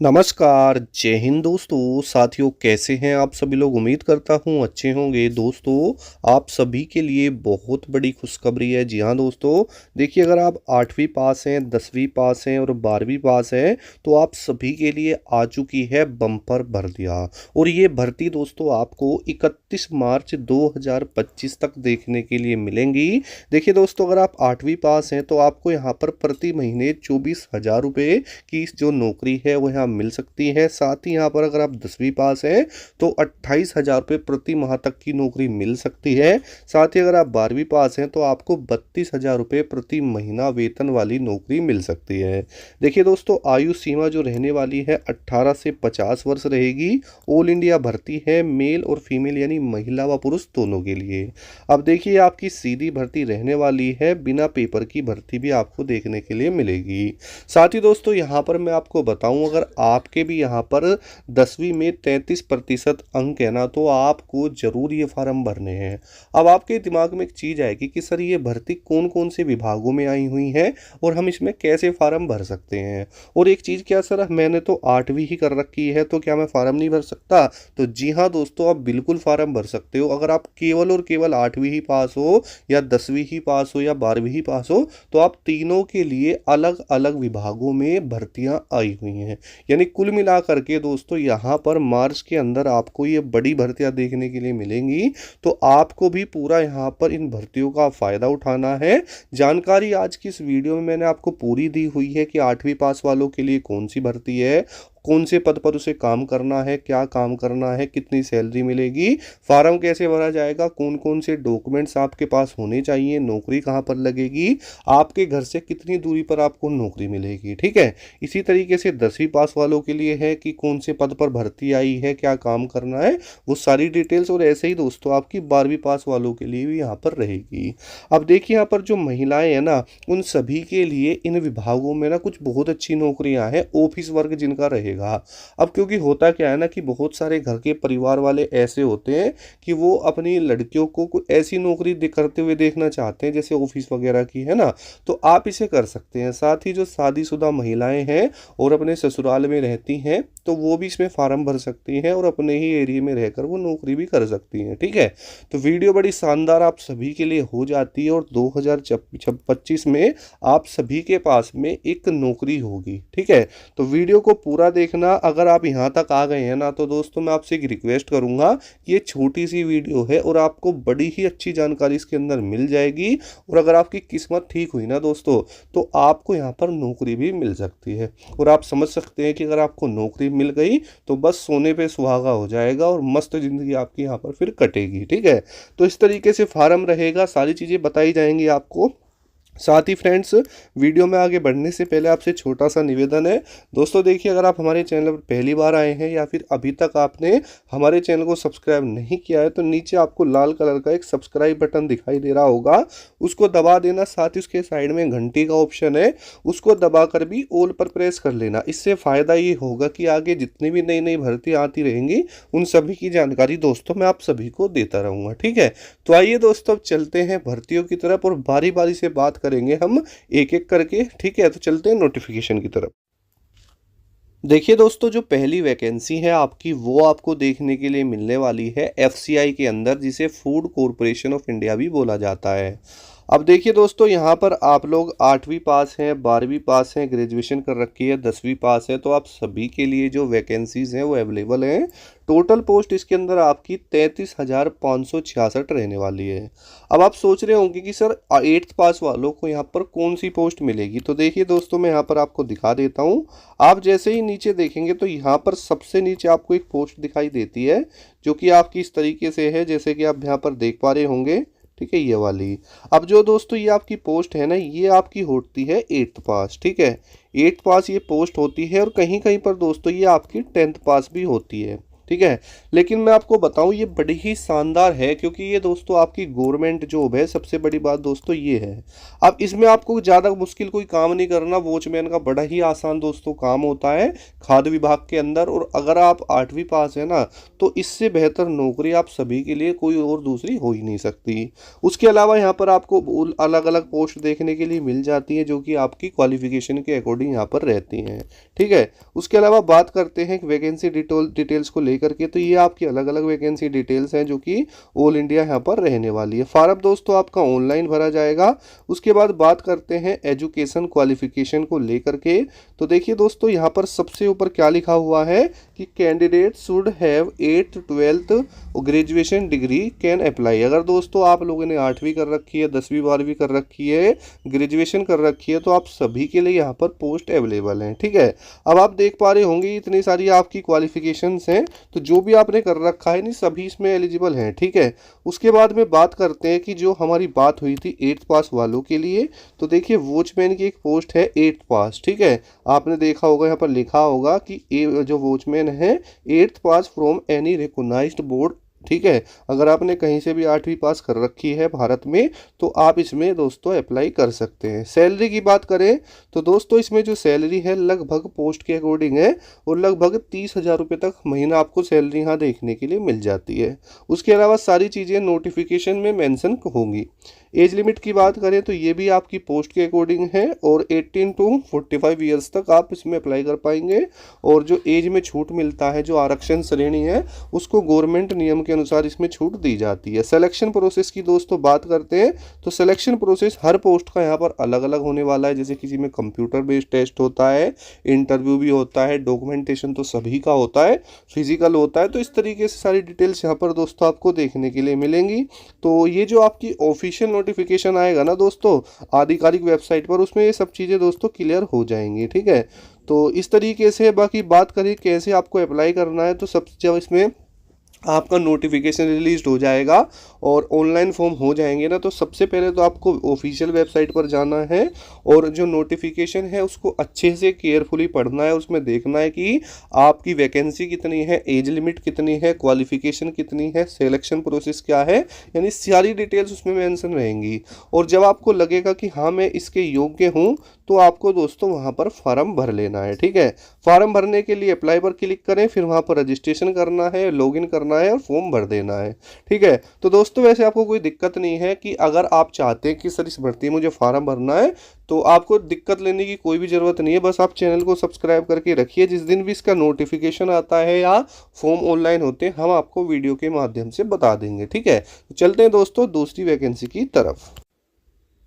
नमस्कार, जय हिंद दोस्तों। साथियों, कैसे हैं आप सभी लोग? उम्मीद करता हूँ अच्छे होंगे। दोस्तों, आप सभी के लिए बहुत बड़ी खुशखबरी है। जी हाँ दोस्तों, देखिए, अगर आप 8वीं पास हैं, 10वीं पास हैं और 12वीं पास हैं तो आप सभी के लिए आ चुकी है बम्पर भर्तियाँ। और ये भर्ती दोस्तों आपको 31 मार्च 2025 तक देखने के लिए मिलेंगी। देखिए दोस्तों, अगर आप 8वीं पास हैं तो आपको यहाँ पर प्रति महीने 24,000 रुपये की जो नौकरी है वो यहाँ मिल सकती है। साथ ही यहाँ पर अगर आप 10वीं पास हैं तो 28,000 रुपये प्रति माह तक की नौकरी मिल सकती है। साथ ही अगर आप 12वीं पास हैं तो आपको 32,000 रुपये प्रति महीना वेतन वाली नौकरी मिल सकती है। देखिए दोस्तों, आयु सीमा जो रहने वाली है 18 से 50 वर्ष रहेगी। ऑल इंडिया भर्ती है, मेल और फीमेल यानी महिला व पुरुष दोनों के लिए। अब देखिए, आपकी सीधी भर्ती रहने वाली है, बिना पेपर की भर्ती भी आपको देखने के लिए मिलेगी। साथ ही दोस्तों, यहाँ पर मैं आपको बताऊं, अगर आपके भी यहाँ पर 10वीं में 33% अंक है ना, तो आपको जरूर ये फार्म भरने हैं। अब आपके दिमाग में एक चीज़ आएगी कि सर, ये भर्ती कौन कौन से विभागों में आई हुई है और हम इसमें कैसे फार्म भर सकते हैं। और एक चीज़, क्या सर मैंने तो 8वीं ही कर रखी है तो क्या मैं फार्म नहीं भर सकता? तो जी हाँ दोस्तों, आप बिल्कुल फार्म भर सकते हो। अगर आप केवल और केवल 8वीं ही पास हो या 10वीं ही पास हो या 12वीं ही पास हो तो आप तीनों के लिए अलग अलग विभागों में भर्तियां आई हुई हैं। यानी कुल मिलाकर के दोस्तों, यहाँ पर मार्च के अंदर आपको ये बड़ी भर्तियां देखने के लिए मिलेंगी। तो आपको भी पूरा यहाँ पर इन भर्तियों का फ़ायदा उठाना है। जानकारी आज की इस वीडियो में मैंने आपको पूरी दी हुई है कि 8वीं पास वालों के लिए कौन सी भर्ती है, कौन से पद पर उसे काम करना है, क्या काम करना है, कितनी सैलरी मिलेगी, फार्म कैसे भरा जाएगा, कौन कौन से डॉक्यूमेंट्स आपके पास होने चाहिए, नौकरी कहाँ पर लगेगी, आपके घर से कितनी दूरी पर आपको नौकरी मिलेगी। ठीक है। इसी तरीके से 10वीं पास वालों के लिए है कि कौन से पद पर भर्ती आई है, क्या काम करना है, वो सारी डिटेल्स। और ऐसे ही दोस्तों, आपकी 12वीं पास वालों के लिए भी यहाँ पर रहेगी। अब देखिए, यहाँ पर जो महिलाएं हैं ना, उन सभी के लिए इन विभागों में ना कुछ बहुत अच्छी नौकरियां हैं, ऑफिस वर्क जिनका रहेगा। अब क्योंकि होता क्या है ना कि बहुत सारे घर के परिवार वाले ऐसे होते हैं कि वो अपनी लड़कियों को कोई ऐसी नौकरी करते हुए देखना चाहते हैं जैसे ऑफिस वगैरह की, है ना। तो आप इसे कर सकते हैं। साथ ही जो शादीशुदा महिलाएं हैं और अपने ससुराल में रहती हैं तो वो भी इसमें फार्म भर सकती हैं और अपने ही एरिया में रहकर वो नौकरी भी कर सकती हैं। ठीक है। तो वीडियो बड़ी शानदार आप सभी के लिए हो जाती है और 2025 में आप सभी के पास में एक नौकरी होगी। ठीक है। तो वीडियो को पूरा देखना। अगर आप यहाँ तक आ गए हैं ना तो दोस्तों, मैं आपसे एक रिक्वेस्ट करूंगा, ये छोटी सी वीडियो है और आपको बड़ी ही अच्छी जानकारी इसके अंदर मिल जाएगी। और अगर आपकी किस्मत ठीक हुई ना दोस्तों, तो आपको यहाँ पर नौकरी भी मिल सकती है। और आप समझ सकते हैं कि अगर आपको नौकरी मिल गई तो बस सोने पे सुहागा हो जाएगा और मस्त जिंदगी आपकी यहाँ पर फिर कटेगी। ठीक है। तो इस तरीके से फार्म रहेगा, सारी चीज़ें बताई जाएंगी आपको। साथ ही फ्रेंड्स, वीडियो में आगे बढ़ने से पहले आपसे छोटा सा निवेदन है दोस्तों। देखिए, अगर आप हमारे चैनल पर पहली बार आए हैं या फिर अभी तक आपने हमारे चैनल को सब्सक्राइब नहीं किया है तो नीचे आपको लाल कलर का एक सब्सक्राइब बटन दिखाई दे रहा होगा, उसको दबा देना। साथ ही उसके साइड में घंटी का ऑप्शन है, उसको दबाकर भी ऑल पर प्रेस कर लेना। इससे फ़ायदा ये होगा कि आगे जितनी भी नई नई भर्ती आती रहेंगी उन सभी की जानकारी दोस्तों मैं आप सभी को देता रहूँगा। ठीक है। तो आइए दोस्तों, अब चलते हैं भर्तियों की तरफ और बारी बारी से बात करेंगे हम एक एक करके। ठीक है। तो चलते हैं नोटिफिकेशन की तरफ। देखिए दोस्तों, जो पहली वैकेंसी है आपकी वो आपको देखने के लिए मिलने वाली है एफसीआई के अंदर, जिसे फूड कॉरपोरेशन ऑफ इंडिया भी बोला जाता है। अब देखिए दोस्तों, यहाँ पर आप लोग 8वीं पास हैं, 12वीं पास हैं, ग्रेजुएशन कर रखी है, 10वीं पास है, तो आप सभी के लिए जो वैकेंसीज हैं वो अवेलेबल हैं। टोटल पोस्ट इसके अंदर आपकी 33,566 रहने वाली है। अब आप सोच रहे होंगे कि सर 8th पास वालों को यहाँ पर कौन सी पोस्ट मिलेगी। तो देखिए दोस्तों, मैं यहाँ पर आपको दिखा देता हूँ। आप जैसे ही नीचे देखेंगे तो यहाँ पर सबसे नीचे आपको एक पोस्ट दिखाई देती है जो कि आपकी इस तरीके से है, जैसे कि आप यहाँ पर देख पा रहे होंगे। ठीक है, ये वाली। अब जो दोस्तों ये आपकी पोस्ट है ना, ये आपकी होती है 8th पास। ठीक है। 8th पास ये पोस्ट होती है और कहीं कहीं पर दोस्तों ये आपकी 10th पास भी होती है। ठीक है। लेकिन मैं आपको बताऊं ये बड़ी ही शानदार है, क्योंकि ये दोस्तों आपकी गवर्नमेंट जॉब है। सबसे बड़ी बात दोस्तों ये है, अब इसमें आपको ज़्यादा मुश्किल कोई काम नहीं करना। वॉचमैन का बड़ा ही आसान दोस्तों काम होता है खाद्य विभाग के अंदर। और अगर आप 8वीं पास है ना, तो इससे बेहतर नौकरी आप सभी के लिए कोई और दूसरी हो ही नहीं सकती। उसके अलावा यहाँ पर आपको अलग अलग पोस्ट देखने के लिए मिल जाती है, जो कि आपकी क्वालिफिकेशन के अकॉर्डिंग यहाँ पर रहती हैं, ठीक है। उसके अलावा बात करते हैं वैकेंसी डिटेल्स को लेकर के, तो ये आपकी अलग अलग वैकेंसी डिटेल्स हैं जो कि ऑल इंडिया यहाँ पर रहने वाली है। फॉर्म दोस्तों आपका ऑनलाइन भरा जाएगा। उसके बाद बात करते हैं एजुकेशन क्वालिफिकेशन को लेकर के, तो देखिए दोस्तों यहाँ पर सबसे ऊपर क्या लिखा हुआ है कि candidate should have 8th 12th graduation degree can apply. अगर दोस्तों आप लोगों ने 8वीं कर रखी है, 10वीं 12वीं कर रखी है, ग्रेजुएशन कर रखी है, तो आप सभी के लिए यहाँ पर पोस्ट अवेलेबल हैं, ठीक है। अब आप देख पा रहे होंगे इतनी सारी आपकी क्वालिफिकेशंस हैं, तो जो भी आपने कर रखा है नहीं सभी इसमें एलिजिबल हैं, ठीक है। उसके बाद में बात करते हैं कि जो हमारी बात हुई थी 8th पास वालों के लिए, तो देखिए वॉचमैन की एक पोस्ट है 8th पास, ठीक है। आपने देखा होगा यहाँ पर लिखा होगा कि जो वॉचमैन है 8th pass from any recognised board, ठीक है। अगर आपने कहीं से भी 8वीं पास कर रखी है भारत में, तो आप इसमें दोस्तों अप्लाई कर सकते हैं। सैलरी की बात करें तो दोस्तों इसमें जो सैलरी है लगभग पोस्ट के अकॉर्डिंग है, और लगभग 30,000 रुपये तक महीना आपको सैलरी यहाँ देखने के लिए मिल जाती है। उसके अलावा सारी चीज़ें नोटिफिकेशन में मेंशन होंगी। एज लिमिट की बात करें तो ये भी आपकी पोस्ट के अकॉर्डिंग है, और 18 to 45 ईयर्स तक आप इसमें अप्लाई कर पाएंगे। और जो एज में छूट मिलता है, जो आरक्षण श्रेणी है, उसको गवर्नमेंट नियम के अनुसार इसमें छूट दी जाती है। सिलेक्शन प्रोसेस की दोस्तों बात करते हैं तो सिलेक्शन प्रोसेस हर पोस्ट का यहाँ पर अलग अलग होने वाला है। जैसे किसी में कंप्यूटर बेस्ड टेस्ट होता है, इंटरव्यू भी होता है, डॉक्यूमेंटेशन तो सभी का होता है, फिजिकल होता है। तो इस तरीके से सारी डिटेल्स यहाँ पर दोस्तों आपको देखने के लिए मिलेंगी। तो ये जो आपकी ऑफिशियल नोटिफिकेशन आएगा ना दोस्तों आधिकारिक वेबसाइट पर, उसमें ये सब चीज़ें दोस्तों क्लियर हो जाएंगी, ठीक है। तो इस तरीके से बाकी बात करें कैसे आपको अप्लाई करना है, तो सब जब इसमें आपका नोटिफिकेशन रिलीज हो जाएगा और ऑनलाइन फॉर्म हो जाएंगे ना, तो सबसे पहले तो आपको ऑफिशियल वेबसाइट पर जाना है, और जो नोटिफिकेशन है उसको अच्छे से केयरफुली पढ़ना है। उसमें देखना है कि आपकी वैकेंसी कितनी है, एज लिमिट कितनी है, क्वालिफिकेशन कितनी है, सिलेक्शन प्रोसेस क्या है, यानी सारी डिटेल्स उसमें मेंशन रहेंगी। और जब आपको लगेगा कि हाँ मैं इसके योग्य हूँ, तो आपको दोस्तों वहाँ पर फॉर्म भर लेना है, ठीक है। फॉर्म भरने के लिए अप्लाई पर क्लिक करें, फिर वहाँ पर रजिस्ट्रेशन करना है, लॉगिन करना है और फॉर्म भर देना है, ठीक है। तो दोस्तों वैसे आपको कोई दिक्कत नहीं है कि अगर आप चाहते हैं कि सर इस भर्ती में मुझे फॉर्म भरना है, तो आपको दिक्कत लेने की कोई भी ज़रूरत नहीं है। बस आप चैनल को सब्सक्राइब करके रखिए, जिस दिन भी इसका नोटिफिकेशन आता है या फॉर्म ऑनलाइन होते हैं हम आपको वीडियो के माध्यम से बता देंगे, ठीक है। तो चलते हैं दोस्तों दूसरी वैकेंसी की तरफ।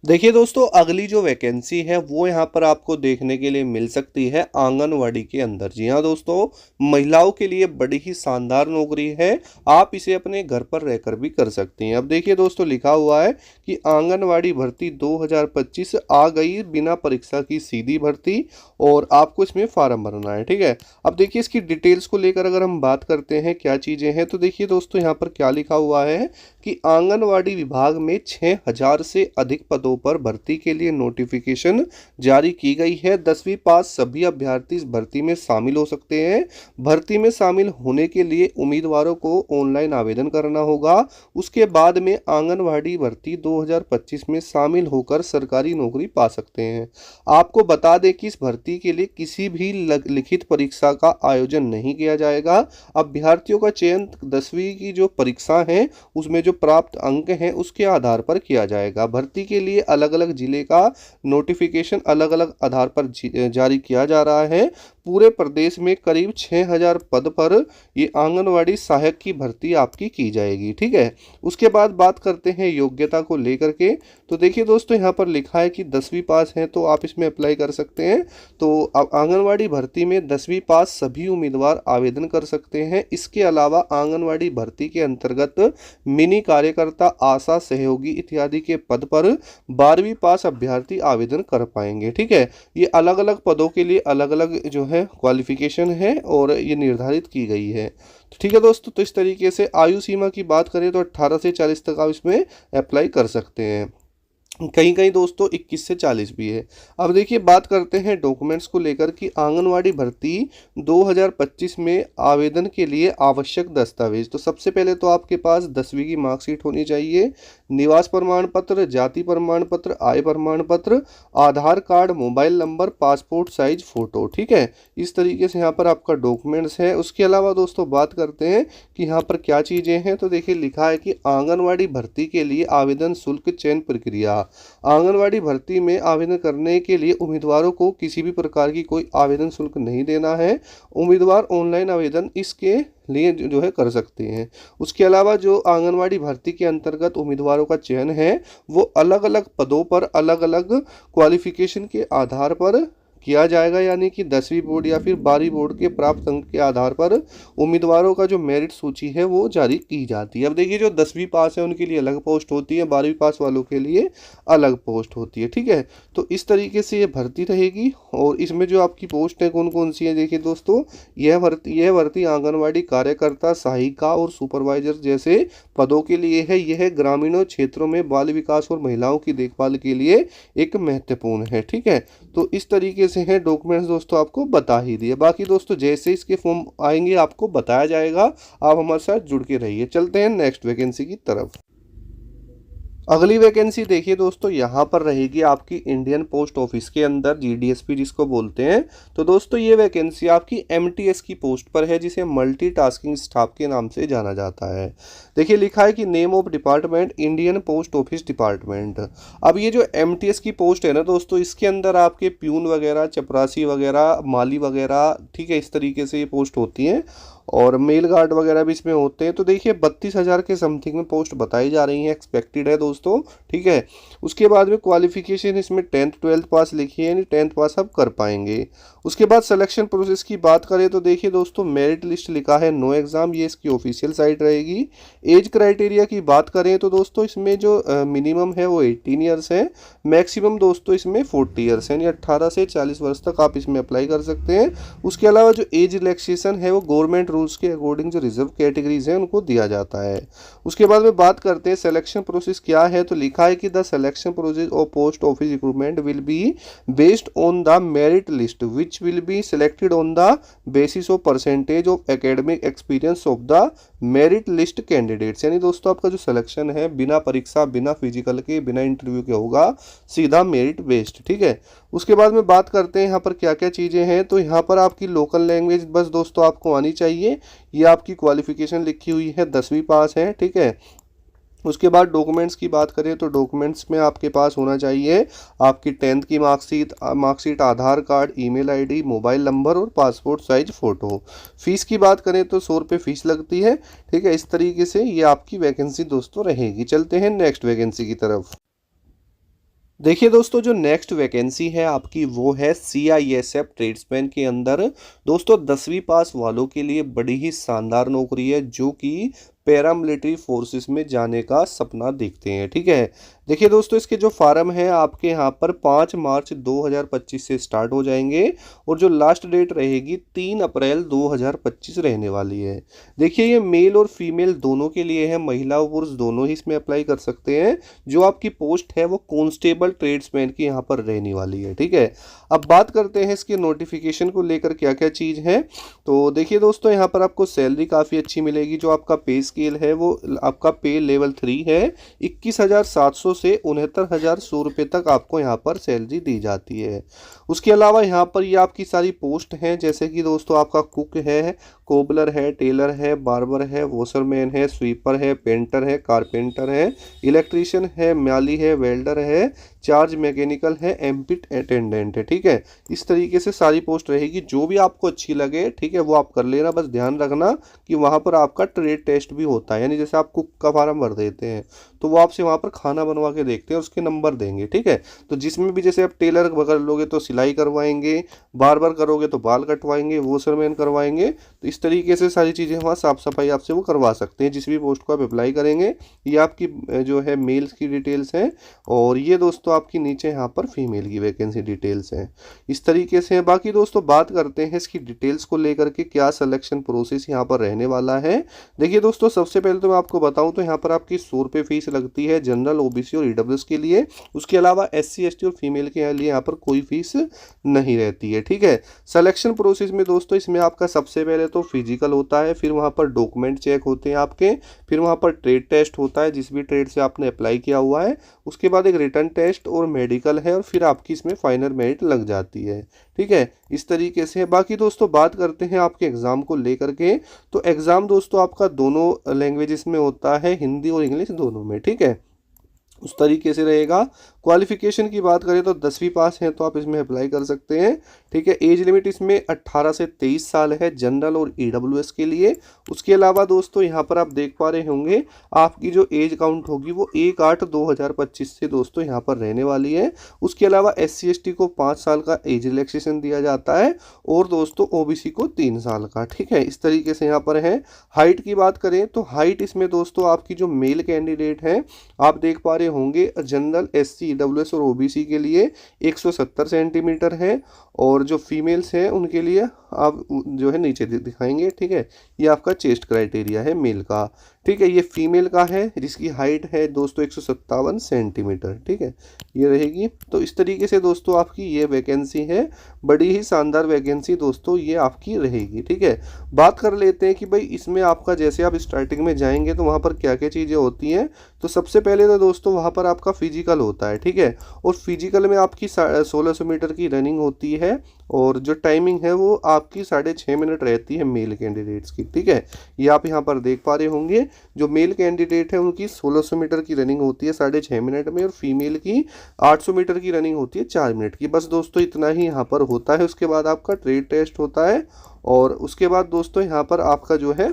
देखिए दोस्तों अगली जो वैकेंसी है वो यहाँ पर आपको देखने के लिए मिल सकती है आंगनवाड़ी के अंदर। जी हाँ दोस्तों, महिलाओं के लिए बड़ी ही शानदार नौकरी है, आप इसे अपने घर पर रहकर भी कर सकती हैं। अब देखिए दोस्तों लिखा हुआ है कि आंगनवाड़ी भर्ती 2025 आ गई, बिना परीक्षा की सीधी भर्ती, और आपको इसमें फॉर्म भरना है, ठीक है। अब देखिए इसकी डिटेल्स को लेकर अगर हम बात करते हैं क्या चीज़ें हैं, तो देखिए दोस्तों यहाँ पर क्या लिखा हुआ है कि आंगनवाड़ी विभाग में 6,000 से अधिक पदों पर भर्ती के लिए नोटिफिकेशन जारी की गई है। 10वीं पास सभी अभ्यर्थी इस भर्ती में शामिल हो सकते हैं। भर्ती में शामिल होने के लिए उम्मीदवारों को ऑनलाइन आवेदन करना होगा। उसके बाद में आंगनवाड़ी भर्ती 2025 में शामिल होकर सरकारी नौकरी पा सकते हैं। आपको बता दें कि इस भर्ती के लिए किसी भी लिखित परीक्षा का आयोजन नहीं किया जाएगा। अभ्यर्थियों का चयन 10वीं की जो परीक्षा है उसमें जो प्राप्त अंक हैं उसके आधार पर किया जाएगा। भर्ती के लिए अलग अलग जिले का नोटिफिकेशन अलग अलग आधार पर जारी किया जा रहा है। पूरे प्रदेश में करीब 6,000 पद पर ये आंगनवाड़ी सहायक की भर्ती आपकी की जाएगी, ठीक है। उसके बाद बात करते हैं योग्यता को लेकर के, तो देखिए दोस्तों यहाँ पर लिखा है कि 10वीं पास है तो आप इसमें अप्लाई कर सकते हैं। तो अब आंगनवाड़ी भर्ती में 10वीं पास सभी उम्मीदवार आवेदन कर सकते हैं। इसके अलावा आंगनवाड़ी भर्ती के अंतर्गत मिनी कार्यकर्ता, आशा सहयोगी इत्यादि के पद पर 12वीं पास अभ्यर्थी आवेदन कर पाएंगे, ठीक है। ये अलग अलग पदों के लिए अलग अलग जो है क्वालिफिकेशन है और ये निर्धारित की गई है, तो ठीक है दोस्तों। तो इस तरीके से आयु सीमा की बात करें तो 18 से 40 तक आप इसमें अप्लाई कर सकते हैं। कहीं कहीं दोस्तों 21 से 40 भी है। अब देखिए बात करते हैं डॉक्यूमेंट्स को लेकर कि आंगनवाड़ी भर्ती 2025 में आवेदन के लिए आवश्यक दस्तावेज। तो सबसे पहले तो आपके पास 10वीं की मार्कशीट होनी चाहिए, निवास प्रमाण पत्र, जाति प्रमाण पत्र, आय प्रमाण पत्र, Aadhaar card, mobile number, passport size photo. ठीक है, इस तरीके से यहाँ पर आपका डॉक्यूमेंट्स है। उसके अलावा दोस्तों बात करते हैं कि यहाँ पर क्या चीज़ें हैं। तो देखिए लिखा है कि आंगनवाड़ी भर्ती के लिए आवेदन शुल्क चयन प्रक्रिया। आंगनवाड़ी भर्ती में आवेदन करने के लिए उम्मीदवारों को किसी भी प्रकार की कोई आवेदन शुल्क नहीं देना है। उम्मीदवार ऑनलाइन आवेदन इसके लिए जो है कर सकते हैं। उसके अलावा जो आंगनवाड़ी भर्ती के अंतर्गत उम्मीदवारों का चयन है वो अलग अलग पदों पर अलग अलग क्वालिफिकेशन के आधार पर किया जाएगा, यानी कि 10वीं बोर्ड या फिर 12वीं बोर्ड के प्राप्त अंक के आधार पर उम्मीदवारों का जो मेरिट सूची है वो जारी की जाती है। अब देखिए जो 10वीं पास है उनके लिए अलग पोस्ट होती है, 12वीं पास वालों के लिए अलग पोस्ट होती है। ठीक है, तो इस तरीके से ये भर्ती रहेगी। और इसमें जो आपकी पोस्ट है कौन कौन सी है, देखिए दोस्तों यह भर्ती आंगनवाड़ी कार्यकर्ता, सहायिका और सुपरवाइजर जैसे पदों के लिए है। यह ग्रामीणों क्षेत्रों में बाल विकास और महिलाओं की देखभाल के लिए एक महत्वपूर्ण है। ठीक है, तो इस तरीके से हैं डॉक्यूमेंट्स दोस्तों, आपको बता ही दिए। बाकी दोस्तों जैसे इसके फॉर्म आएंगे आपको बताया जाएगा, आप हमारे साथ जुड़ के रहिए। चलते हैं नेक्स्ट वैकेंसी की तरफ। अगली वैकेंसी देखिए दोस्तों, यहाँ पर रहेगी आपकी इंडियन पोस्ट ऑफिस के अंदर, जीडीएसपी जिसको बोलते हैं। तो दोस्तों ये वैकेंसी आपकी एमटीएस की पोस्ट पर है, जिसे मल्टीटास्किंग स्टाफ के नाम से जाना जाता है। देखिए लिखा है कि name of department Indian post office department. अब ये जो एमटीएस की पोस्ट है ना दोस्तों, इसके अंदर आपके प्यून वगैरह, चपरासी वगैरह, माली वगैरह, ठीक है, इस तरीके से ये पोस्ट होती हैं। और मेल गार्ड वगैरह भी इसमें होते हैं। तो देखिए 32,000 के समथिंग में पोस्ट बताई जा रही है, एक्सपेक्टेड है दोस्तों। ठीक है, उसके बाद में क्वालिफिकेशन इसमें 10th 12th पास लिखी है, यानी 10th पास आप कर पाएंगे। उसके बाद सिलेक्शन प्रोसेस की बात करें तो देखिए दोस्तों मेरिट लिस्ट लिखा है, नो एग्जाम, ये इसकी ऑफिशियल साइट रहेगी। एज क्राइटेरिया की बात करें तो दोस्तों इसमें जो मिनिमम है वो 18 ईयर्स है, मैक्सिमम दोस्तों इसमें 40 ईयर्स है, यानी 18 से 40 वर्ष तक आप इसमें अप्लाई कर सकते हैं। उसके अलावा जो एज रिलैक्सेशन है वो गवर्नमेंट रूल्स के अकॉर्डिंग जो रिजर्व कैटेगरीज हैं उनको दिया जाता है। उसके बाद में बात करते हैं सिलेक्शन प्रोसेस क्या है। तो लिखा है कि the selection process of post office recruitment will be based on the merit list which will be selected on the basis of percentage of academic experience of the merit list candidates. यानी दोस्तों आपका जो selection है बिना परीक्षा, बिना physical के, बिना इंटरव्यू के होगा, सीधा मेरिट बेस्ड। ठीक है, उसके बाद में बात करते हैं यहाँ पर क्या क्या चीज़ें हैं। तो यहाँ पर आपकी लोकल लैंग्वेज बस दोस्तों आपको आनी चाहिए। ये आपकी क्वालिफिकेशन लिखी हुई है 10वीं पास है। ठीक है, उसके बाद डॉक्यूमेंट्स की बात करें तो डॉक्यूमेंट्स में आपके पास होना चाहिए आपकी 10th की marksheet, Aadhaar card, email ID, mobile number और पासपोर्ट साइज फ़ोटो। फीस की बात करें तो 100 रुपये फीस लगती है। ठीक है, इस तरीके से ये आपकी वैकेंसी दोस्तों रहेगी। चलते हैं नेक्स्ट वैकेंसी की तरफ। देखिए दोस्तों जो नेक्स्ट वैकेंसी है आपकी वो है CISF ट्रेड्समैन के अंदर। दोस्तों 10वीं पास वालों के लिए बड़ी ही शानदार नौकरी है, जो कि पैरामिलिट्री फोर्सेस में जाने का सपना देखते हैं। ठीक है, देखिए दोस्तों इसके जो फार्म है आपके यहाँ पर 5 मार्च 2025 से स्टार्ट हो जाएंगे और जो लास्ट डेट रहेगी 3 अप्रैल 2025 रहने वाली है। देखिए ये मेल और फीमेल दोनों के लिए है, महिला और पुरुष दोनों ही इसमें अप्लाई कर सकते हैं। जो आपकी पोस्ट है वो कांस्टेबल ट्रेड्समैन की यहाँ पर रहने वाली है। ठीक है, अब बात करते हैं इसके नोटिफिकेशन को लेकर क्या क्या चीज़ है। तो देखिए दोस्तों यहाँ पर आपको सैलरी काफ़ी अच्छी मिलेगी। जो आपका पे स्केल है वो आपका पे लेवल 3 है, 21,700 से 69,100 रुपये तक आपको यहाँ पर सैलरी दी जाती है। उसके अलावा यहाँ पर ये आपकी सारी पोस्ट हैं, जैसे कि दोस्तों आपका कुक है, कोबलर है, टेलर है, बार्बर है, वॉशरमैन है, स्वीपर है, पेंटर है, कारपेंटर है, इलेक्ट्रीशियन है, माली है, वेल्डर है, चार्ज मैकेनिकल है, एमपिट अटेंडेंट है। ठीक है, इस तरीके से सारी पोस्ट रहेगी। जो भी आपको अच्छी लगे ठीक है वो आप कर लेना, बस ध्यान रखना कि वहाँ पर आपका ट्रेड टेस्ट भी होता है। यानी जैसे आप कुक का फार्म भर देते हैं तो वो आपसे वहाँ पर खाना बनवा के देखते हैं, उसके नंबर देंगे। ठीक है, तो जिसमें भी जैसे आप टेलर कर लोगे तो सिलाई करवाएंगे, बार्बर करोगे तो बाल कटवाएंगे, वॉशरमैन करवाएंगे। तो इस तरीके से सारी चीज़ें वहाँ साफ़ सफाई आपसे वो करवा सकते हैं जिस भी पोस्ट को आप अप्लाई करेंगे। ये आपकी जो है मेल्स की डिटेल्स हैं और ये दोस्तों दोस्तों आपकी नीचे यहाँ पर फीमेल की वैकेंसी डिटेल्स हैं, इस तरीके से है। बाकी दोस्तों बात करते हैं इसकी डिटेल्स को लेकर के क्या सिलेक्शन प्रोसेस यहाँ पर रहने वाला है। देखिए दोस्तों, सबसे पहले तो मैं आपको बताऊं तो यहाँ पर आपकी 100 रुपये फीस लगती है जनरल, ओबीसी और ईडब्ल्यूएस के लिए। उसके अलावा एससी एसटी और फीमेल के लिए यहाँ पर कोई फीस नहीं रहती है, ठीक है। सिलेक्शन प्रोसेस में दोस्तों इसमें आपका सबसे पहले तो फिजिकल होता है, फिर वहाँ पर डॉक्यूमेंट चेक होते हैं आपके, फिर वहाँ पर ट्रेड टेस्ट होता है जिस भी ट्रेड से आपने अप्लाई किया हुआ है, उसके बाद एक रिटन टेस्ट और मेडिकल है, और फिर आपकी इसमें फाइनल मेरिट लग जाती है, ठीक है। इस तरीके से। बाकी दोस्तों बात करते हैं आपके एग्ज़ाम को लेकर के, तो एग्ज़ाम दोस्तों आपका दोनों लैंग्वेजेस में होता है, हिंदी और इंग्लिश दोनों में, ठीक है, उस तरीके से रहेगा। क्वालिफिकेशन की बात करें तो 10वीं पास है तो आप इसमें अप्लाई कर सकते हैं, ठीक है। एज लिमिट इसमें 18 से 23 साल है जनरल और ईडब्ल्यूएस के लिए। उसके अलावा दोस्तों यहाँ पर आप देख पा रहे होंगे आपकी जो एज काउंट होगी वो 1/8/2025 से दोस्तों यहाँ पर रहने वाली है। उसके अलावा SC ST को 5 साल का एज रिलैक्सेशन दिया जाता है, और दोस्तों OBC को 3 साल का, ठीक है। इस तरीके से यहाँ पर है। हाइट की बात करें तो हाइट इसमें दोस्तों आपकी जो मेल कैंडिडेट है आप देख पा रहे होंगे जनरल, SC, EWS और OBC के लिए 170 सेंटीमीटर है, और जो फीमेल्स हैं उनके लिए आप जो है नीचे दिखाएंगे, ठीक है। ये आपका चेस्ट क्राइटेरिया है मेल का, ठीक है। ये फीमेल का है जिसकी हाइट है दोस्तों 157 सेंटीमीटर, ठीक है, ये रहेगी। तो इस तरीके से दोस्तों आपकी ये वैकेंसी है, बड़ी ही शानदार वैकेंसी दोस्तों ये आपकी रहेगी, ठीक है। बात कर लेते हैं कि भाई इसमें आपका जैसे आप स्टार्टिंग में जाएंगे तो वहाँ पर क्या क्या चीज़ें होती हैं। तो सबसे पहले तो दोस्तों वहाँ पर आपका फिजिकल होता है, ठीक है, और फिजिकल में आपकी 1600 मीटर की रनिंग होती है, और जो टाइमिंग है वो आपकी 6.5 मिनट रहती है मेल कैंडिडेट्स की, ठीक है। ये आप यहाँ पर देख पा रहे होंगे जो मेल कैंडिडेट है उनकी 1600 मीटर की रनिंग होती है 6.5 मिनट में, और फीमेल की 800 मीटर की रनिंग होती है 4 मिनट की। बस दोस्तों इतना ही यहाँ पर होता है। उसके बाद आपका ट्रेड टेस्ट होता है, और उसके बाद दोस्तों यहाँ पर आपका जो है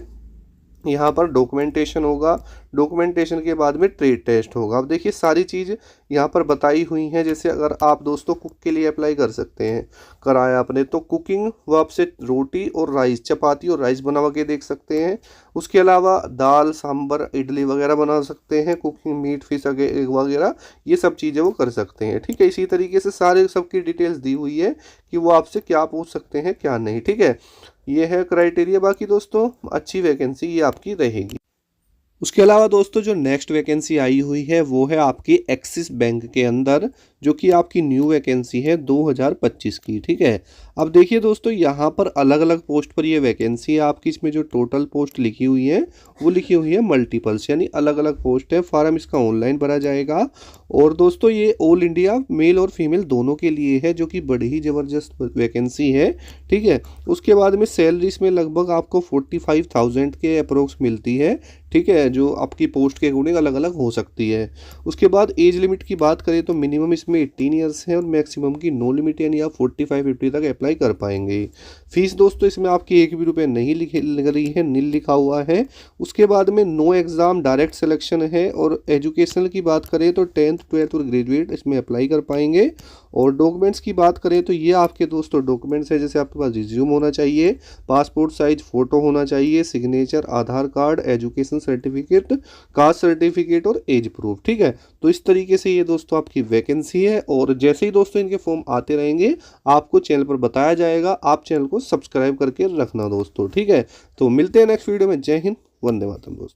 यहाँ पर डॉक्यूमेंटेशन होगा, डॉक्यूमेंटेशन के बाद में ट्रेड टेस्ट होगा। अब देखिए सारी चीज़ यहाँ पर बताई हुई हैं। जैसे अगर आप दोस्तों कुक के लिए अप्लाई कर सकते हैं, कराया आपने, तो कुकिंग वो आपसे रोटी और राइस, चपाती और राइस बनवा के देख सकते हैं। उसके अलावा दाल, सांभर, इडली वगैरह बना सकते हैं। कुकिंग मीट, फिश वगैरह ये सब चीज़ें वो कर सकते हैं, ठीक है। इसी तरीके से सारे सबकी डिटेल्स दी हुई है कि वो आपसे क्या पूछ सकते हैं क्या नहीं, ठीक है। ये है क्राइटेरिया। बाकी दोस्तों अच्छी वैकेंसी ये आपकी रहेगी। उसके अलावा दोस्तों जो नेक्स्ट वैकेंसी आई हुई है वो है आपकी एक्सिस बैंक के अंदर, जो कि आपकी न्यू वैकेंसी है 2025 की, ठीक है। अब देखिए दोस्तों यहाँ पर अलग अलग पोस्ट पर ये वैकेंसी है आपकी। इसमें जो टोटल पोस्ट लिखी हुई है वो लिखी हुई है मल्टीपल्स, यानी अलग अलग पोस्ट है। फॉर्म इसका ऑनलाइन भरा जाएगा, और दोस्तों ये ऑल इंडिया मेल और फीमेल दोनों के लिए है, जो कि बड़ी ही ज़बरदस्त वैकेंसी है, ठीक है। उसके बाद में सैलरी इसमें लगभग आपको 45,000 के अप्रोक्स मिलती है, ठीक है, जो आपकी पोस्ट के अकॉर्डिंग अलग अलग हो सकती है। उसके बाद एज लिमिट की बात करें तो मिनिमम इसमें 18 ईयर्स है, और मैक्सिमम की नो लिमिट, यानी आप 45-50 तक अप्लाई कर पाएंगे। फीस दोस्तों इसमें आपकी 1 भी रुपये नहीं लग रही है, नील लिखा हुआ है। उसके बाद में नो एग्ज़ाम डायरेक्ट सिलेक्शन है, और एजुकेशनल की बात करें तो 10th 12th और ग्रेजुएट इसमें अप्लाई कर पाएंगे। और डॉक्यूमेंट्स की बात करें तो ये आपके दोस्तों डॉक्यूमेंट्स है, जैसे आपके पास रिज्यूम होना चाहिए, पासपोर्ट साइज फ़ोटो होना चाहिए, signature, Aadhaar card, education certificate, caste certificate और एज प्रूफ, ठीक है। तो इस तरीके से ये दोस्तों आपकी वैकेंसी है, और जैसे ही दोस्तों इनके फॉर्म आते रहेंगे आपको चैनल पर बताया जाएगा। आप चैनल को सब्सक्राइब करके रखना दोस्तों, ठीक है। तो मिलते हैं नेक्स्ट वीडियो में। जय हिंद, वंदे मातरम दोस्तों।